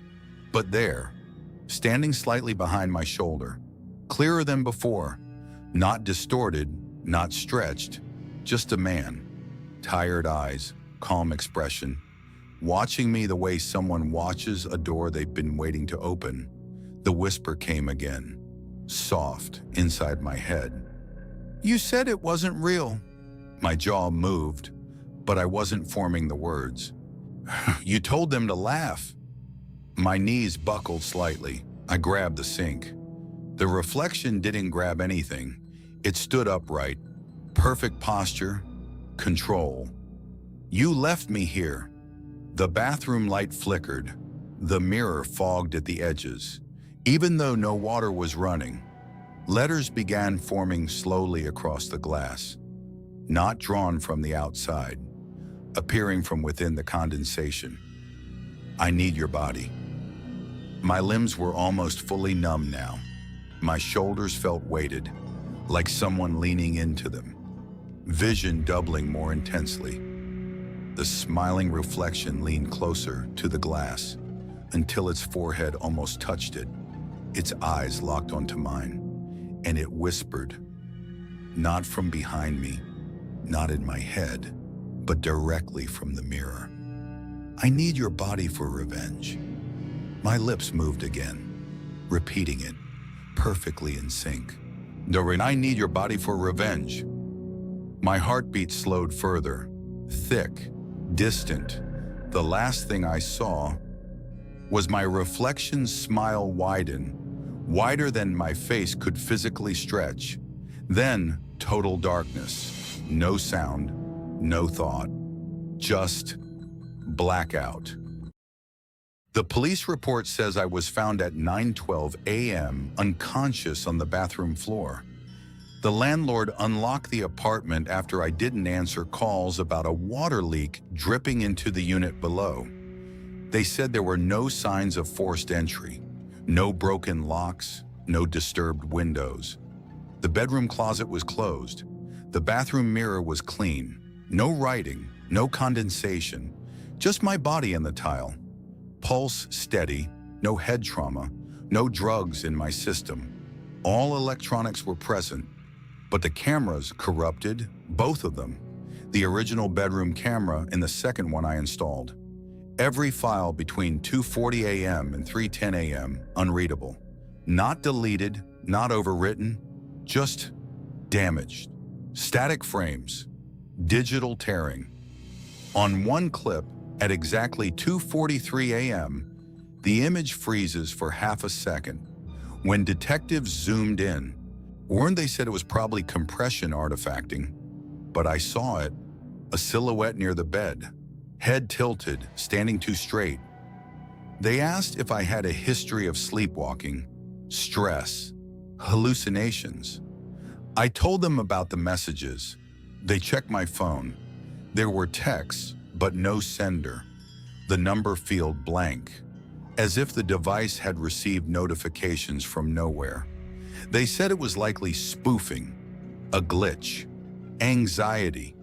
but there, standing slightly behind my shoulder. Clearer than before, Not distorted, not stretched, just a man. Tired eyes, calm expression, watching me the way someone watches a door they've been waiting to open. The whisper came again, soft, inside my head. "You said it wasn't real." My jaw moved, but I wasn't forming the words. "You told them to laugh." My knees buckled slightly. I grabbed the sink. The reflection didn't grab anything. It stood upright. Perfect posture, control. "You left me here." The bathroom light flickered. The mirror fogged at the edges. Even though no water was running, letters began forming slowly across the glass, not drawn from the outside, appearing from within the condensation. "I need your body." My limbs were almost fully numb now. My shoulders felt weighted, like someone leaning into them. Vision doubling more intensely. The smiling reflection leaned closer to the glass until its forehead almost touched it. Its eyes locked onto mine, and it whispered, not from behind me, not in my head, but directly from the mirror. "I need your body for revenge." My lips moved again, repeating it, perfectly in sync. "Doreen, I need your body for revenge." My heartbeat slowed further, thick, distant. The last thing I saw was my reflection's smile widen, wider than my face could physically stretch. Then, total darkness. No sound, no thought. Just blackout. The police report says I was found at 9:12 a.m. unconscious on the bathroom floor. The landlord unlocked the apartment after I didn't answer calls about a water leak dripping into the unit below. They said there were no signs of forced entry, no broken locks, no disturbed windows. The bedroom closet was closed. The bathroom mirror was clean. No writing, no condensation, just my body in the tile. Pulse steady, no head trauma, no drugs in my system. All electronics were present, but the cameras corrupted, both of them. The original bedroom camera and the second one I installed. Every file between 2:40 a.m. and 3:10 a.m. unreadable. Not deleted, not overwritten, just damaged. Static frames, digital tearing. On one clip, at exactly 2:43 a.m., the image freezes for half a second. When detectives zoomed in, Warren, they said it was probably compression artifacting, but I saw it, a silhouette near the bed, head tilted, standing too straight. They asked if I had a history of sleepwalking, stress, hallucinations. I told them about the messages. They checked my phone. There were texts, but no sender. The number field blank, as if the device had received notifications from nowhere. They said it was likely spoofing, a glitch, anxiety,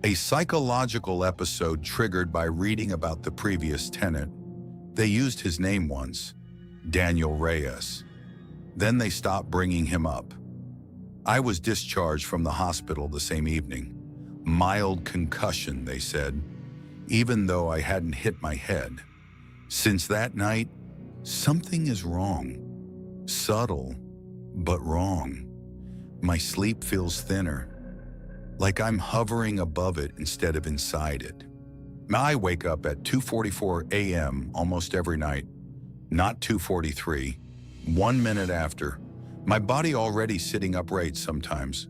a psychological episode triggered by reading about the previous tenant. They used his name once, Daniel Reyes. Then they stopped bringing him up. I was discharged from the hospital the same evening. Mild concussion, they said, even though I hadn't hit my head. Since that night, something is wrong. Subtle, but wrong. My sleep feels thinner, like I'm hovering above it instead of inside it. I wake up at 2:44 a.m. almost every night, not 2:43, 1 minute after. My body already sitting upright sometimes,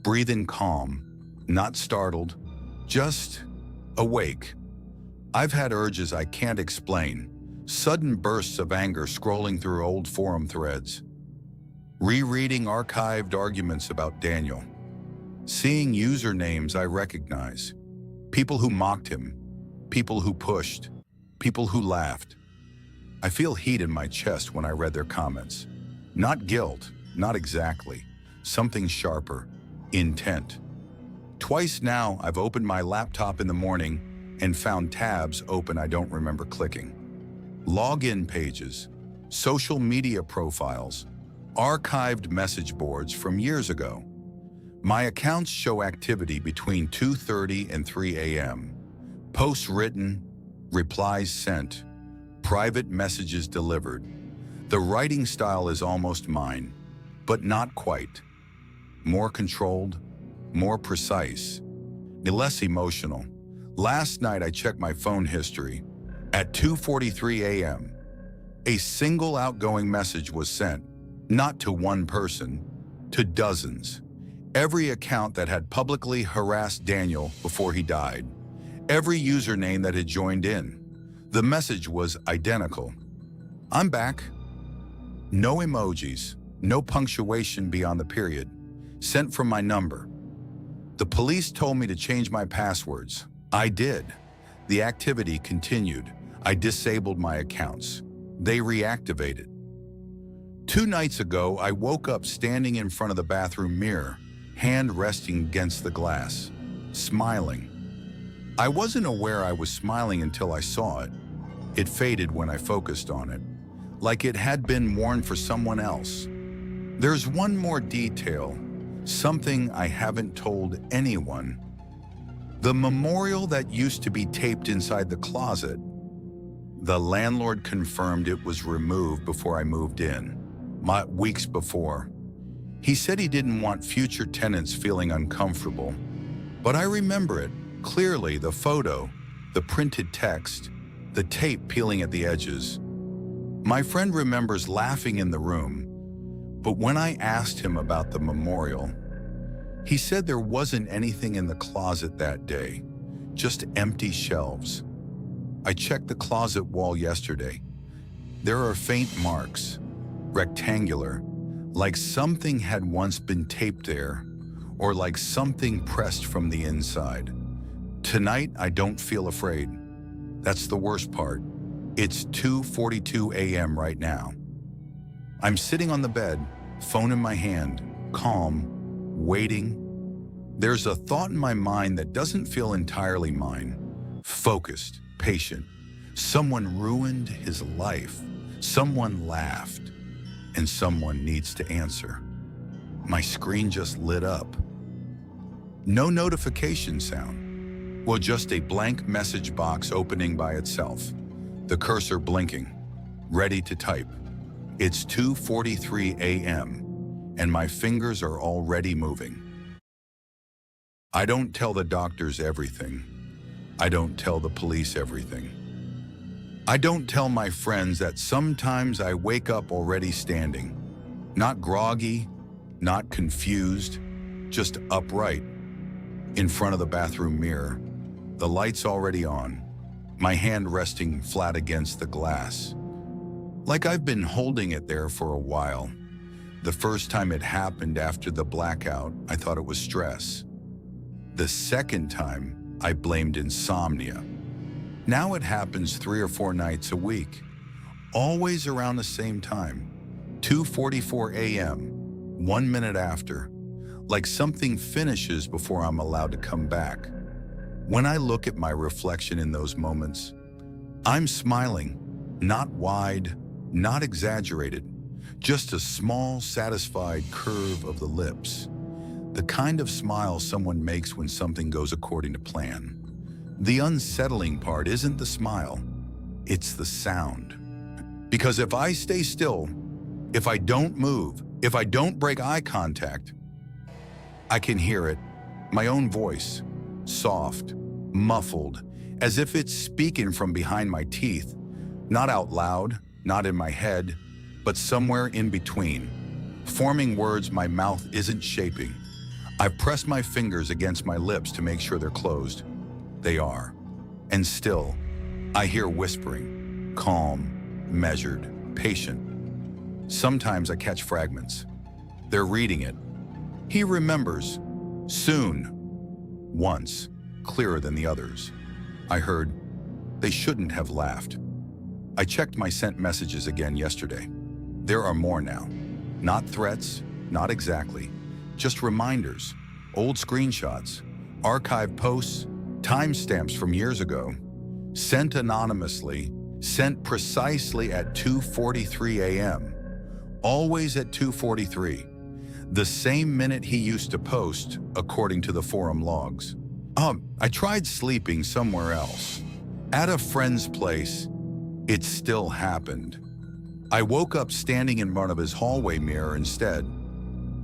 breathing calm, not startled, just awake. I've had urges I can't explain, sudden bursts of anger scrolling through old forum threads, rereading archived arguments about Daniel, seeing usernames I recognize, people who mocked him, people who pushed, people who laughed. I feel heat in my chest when I read their comments. Not guilt, not exactly, something sharper, intent. Twice now I've opened my laptop in the morning and found tabs open I don't remember clicking. Login pages, social media profiles, archived message boards from years ago. My accounts show activity between 2:30 and 3 a.m. Posts written, replies sent, private messages delivered. The writing style is almost mine, but not quite. More controlled, more precise, less emotional. Last night I checked my phone history. At 2:43 a.m., a single outgoing message was sent, not to one person, to dozens. Every account that had publicly harassed Daniel before he died. Every username that had joined in. The message was identical. I'm back. No emojis, no punctuation beyond the period. Sent from my number. The police told me to change my passwords. I did. The activity continued. I disabled my accounts. They reactivated. 2 nights ago, I woke up standing in front of the bathroom mirror, hand resting against the glass, smiling. I wasn't aware I was smiling until I saw it. It faded when I focused on it, like it had been worn for someone else. There's one more detail, something I haven't told anyone. The memorial that used to be taped inside the closet. The landlord confirmed it was removed before I moved in, weeks before. He said he didn't want future tenants feeling uncomfortable, but I remember it clearly, the photo, the printed text, the tape peeling at the edges. My friend remembers laughing in the room, but when I asked him about the memorial, he said there wasn't anything in the closet that day, just empty shelves. I checked the closet wall yesterday. There are faint marks, rectangular, like something had once been taped there, or like something pressed from the inside. Tonight, I don't feel afraid. That's the worst part. It's 2:42 a.m. right now. I'm sitting on the bed, phone in my hand, calm, waiting. There's a thought in my mind that doesn't feel entirely mine. Focused, patient. Someone ruined his life. Someone laughed. And someone needs to answer. My screen just lit up. No notification sound. Well, just a blank message box opening by itself. The cursor blinking, ready to type. It's 2:43 a.m. and my fingers are already moving. I don't tell the doctors everything. I don't tell the police everything. I don't tell my friends that sometimes I wake up already standing. Not groggy, not confused, just upright. In front of the bathroom mirror, the light's already on, my hand resting flat against the glass. Like I've been holding it there for a while. The first time it happened after the blackout, I thought it was stress. The second time, I blamed insomnia. Now it happens 3 or 4 nights a week, always around the same time, 2:44 a.m., 1 minute after, like something finishes before I'm allowed to come back. When I look at my reflection in those moments, I'm smiling, not wide, not exaggerated, just a small, satisfied curve of the lips. The kind of smile someone makes when something goes according to plan. The unsettling part isn't the smile, it's the sound. Because if I stay still, if I don't move, if I don't break eye contact, I can hear it, my own voice, soft, muffled, as if it's speaking from behind my teeth, not out loud, not in my head, but somewhere in between, forming words my mouth isn't shaping. I've pressed my fingers against my lips to make sure they're closed. They are. And still, I hear whispering, calm, measured, patient. Sometimes I catch fragments. They're reading it. He remembers. Soon. Once. Clearer than the others. I heard, they shouldn't have laughed. I checked my sent messages again yesterday. There are more now. Not threats, not exactly. Just reminders, old screenshots, archived posts, timestamps from years ago, sent anonymously, sent precisely at 2:43 a.m., always at 2:43. The same minute he used to post, according to the forum logs. I tried sleeping somewhere else. At a friend's place, it still happened. I woke up standing in front of his hallway mirror instead.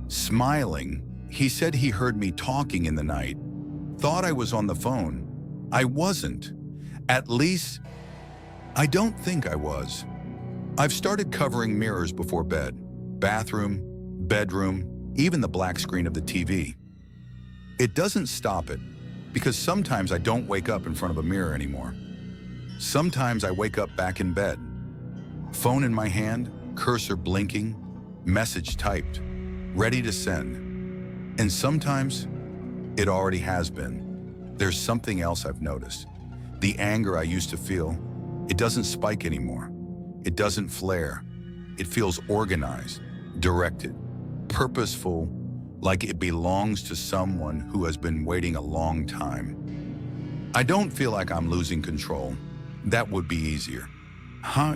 Smiling, he said he heard me talking in the night. Thought I was on the phone. I wasn't. At least, I don't think I was. I've started covering mirrors before bed. Bathroom, bedroom, even the black screen of the TV. It doesn't stop it, because sometimes I don't wake up in front of a mirror anymore. Sometimes I wake up back in bed. Phone in my hand, cursor blinking, message typed, ready to send. And sometimes it already has been. There's something else I've noticed. The anger I used to feel, it doesn't spike anymore. It doesn't flare. It feels organized, directed, purposeful, like it belongs to someone who has been waiting a long time. I don't feel like I'm losing control. That would be easier.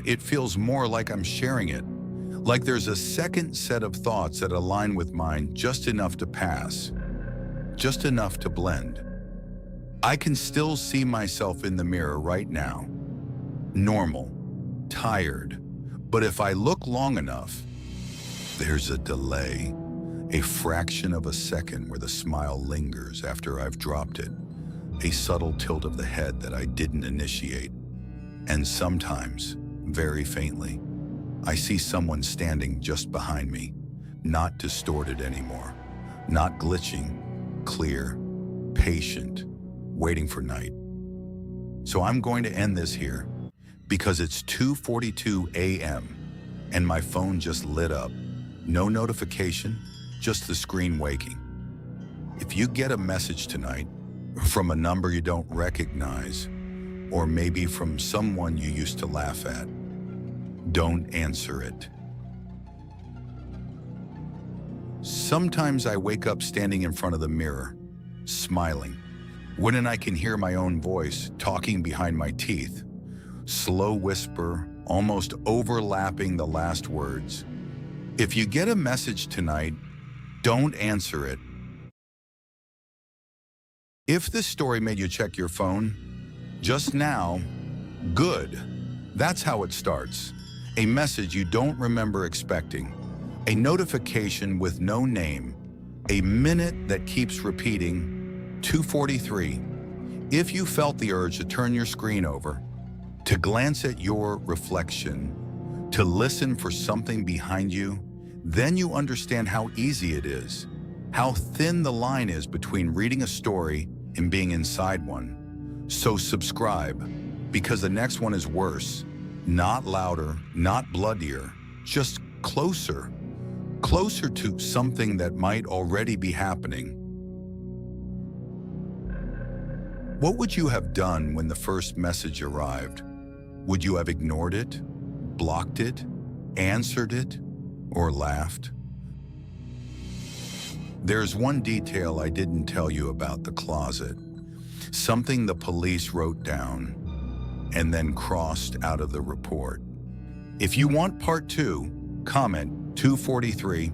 It feels more like I'm sharing it. Like there's a second set of thoughts that align with mine just enough to pass. Just enough to blend. I can still see myself in the mirror right now. Normal. Tired. But if I look long enough, there's a delay. A fraction of a second where the smile lingers after I've dropped it. A subtle tilt of the head that I didn't initiate. And sometimes, very faintly, I see someone standing just behind me, not distorted anymore, not glitching, clear, patient, waiting for night. So I'm going to end this here because it's 2:42 a.m. and my phone just lit up. No notification, just the screen waking. If you get a message tonight from a number you don't recognize, or maybe from someone you used to laugh at, don't answer it. Sometimes I wake up standing in front of the mirror, smiling, when I can hear my own voice talking behind my teeth, slow whisper, almost overlapping the last words. If you get a message tonight, don't answer it. If this story made you check your phone, just now, good. That's how it starts. A message you don't remember expecting. A notification with no name. A minute that keeps repeating, 2:43. If you felt the urge to turn your screen over, to glance at your reflection, to listen for something behind you, then you understand how easy it is, how thin the line is between reading a story and being inside one. So subscribe, because the next one is worse. Not louder, not bloodier, just closer. Closer to something that might already be happening. What would you have done when the first message arrived? Would you have ignored it, blocked it, answered it, or laughed? There's one detail I didn't tell you about the closet. Something the police wrote down and then crossed out of the report. If you want part 2, comment 243